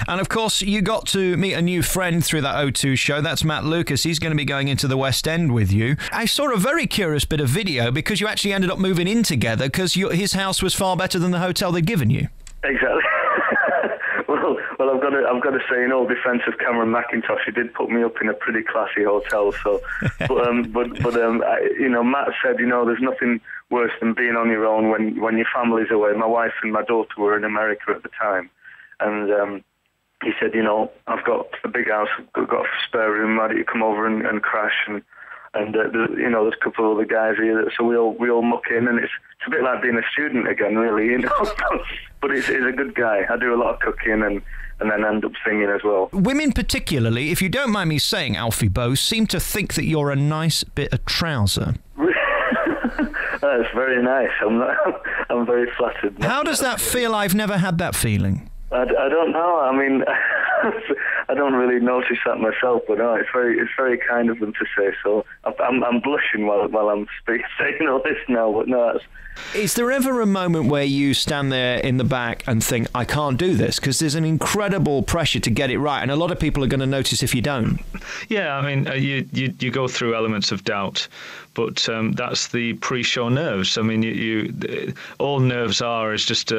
And of course, you got to meet a new friend through that O2 show. That's Matt Lucas. He's going to be going into the West End with you. I saw a very curious bit of video because you actually ended up moving in together because his house was far better than the hotel they'd given you. Exactly. Well, I've got to say, in all defence of Cameron McIntosh, he did put me up in a pretty classy hotel. So, Matt said, there's nothing worse than being on your own when your family's away. My wife and my daughter were in America at the time, and he said, I've got a big house, I've got a spare room. Why don't you come over and crash? And there's a couple of other guys here, so we all muck in, and it's a bit like being a student again, really, But he's a good guy. I do a lot of cooking and then end up singing as well. Women particularly, if you don't mind me saying, Alfie Boe, seem to think that you're a nice bit of trouser. That's very nice. I'm very flattered. How does that feel? I've never had that feeling. I don't know. I mean, I don't really notice that myself, but no, it's very kind of them to say. So I'm blushing while I'm saying all this now. But no, is there ever a moment where you stand there in the back and think, I can't do this? Because there's an incredible pressure to get it right, and a lot of people are going to notice if you don't. Yeah, I mean, you go through elements of doubt, but that's the pre-show nerves. I mean, all nerves is just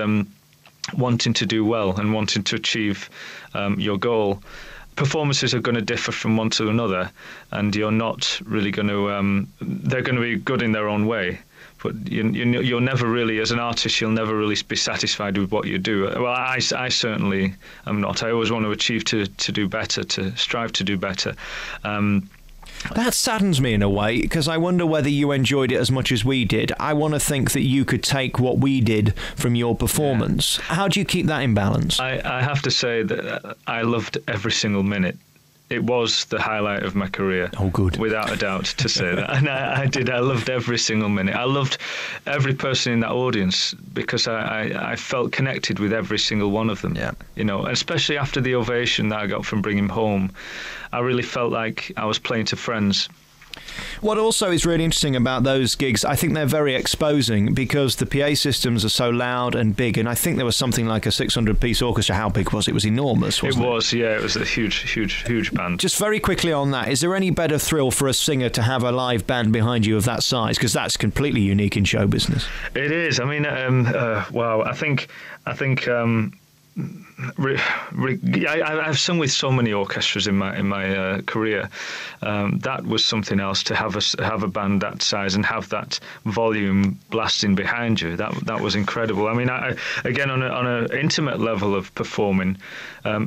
wanting to do well and wanting to achieve your goal. Performances are going to differ from one to another, and you're not really going to. They're going to be good in their own way, but you'll never really, as an artist, you'll never really be satisfied with what you do. Well, I certainly am not. I always want to achieve to do better, to strive to do better. That saddens me in a way, because I wonder whether you enjoyed it as much as we did. I want to think that you could take what we did from your performance. Yeah. How do you keep that in balance? I have to say that I loved every single minute. It was the highlight of my career. Oh, good. Without a doubt, to say that. And I did. I loved every single minute. I loved every person in that audience because I felt connected with every single one of them. Yeah. Especially after the ovation that I got from Bring Him Home, I really felt like I was playing to friends. What also is really interesting about those gigs, I think they're very exposing because the PA systems are so loud and big, and I think there was something like a 600-piece orchestra. How big was it? It was enormous, wasn't it? It was, yeah. It was a huge band. Just very quickly on that, is there any better thrill for a singer to have a live band behind you of that size? Because that's completely unique in show business. It is. I mean, wow. I think. I've sung with so many orchestras in my career. That was something else, to have a band that size and have that volume blasting behind you. That was incredible. I mean, again on an intimate level of performing,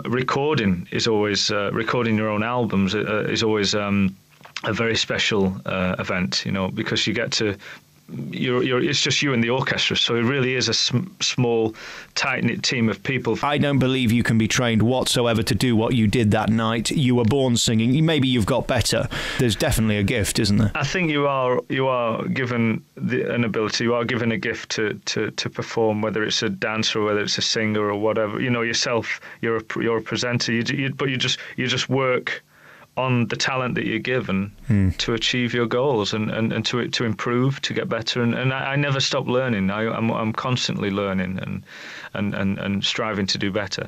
recording is always recording your own albums is always a very special event. Because you get to. It's just you and the orchestra, so it really is a small, tight-knit team of people. I don't believe you can be trained whatsoever to do what you did that night. You were born singing. Maybe you've got better. There's definitely a gift, isn't there? I think you are given an ability. You are given a gift to perform, whether it's a dancer or whether it's a singer or whatever. Yourself. You're a presenter. But you just work on the talent that you're given to achieve your goals and to improve, to get better. And I never stop learning. I'm constantly learning and striving to do better.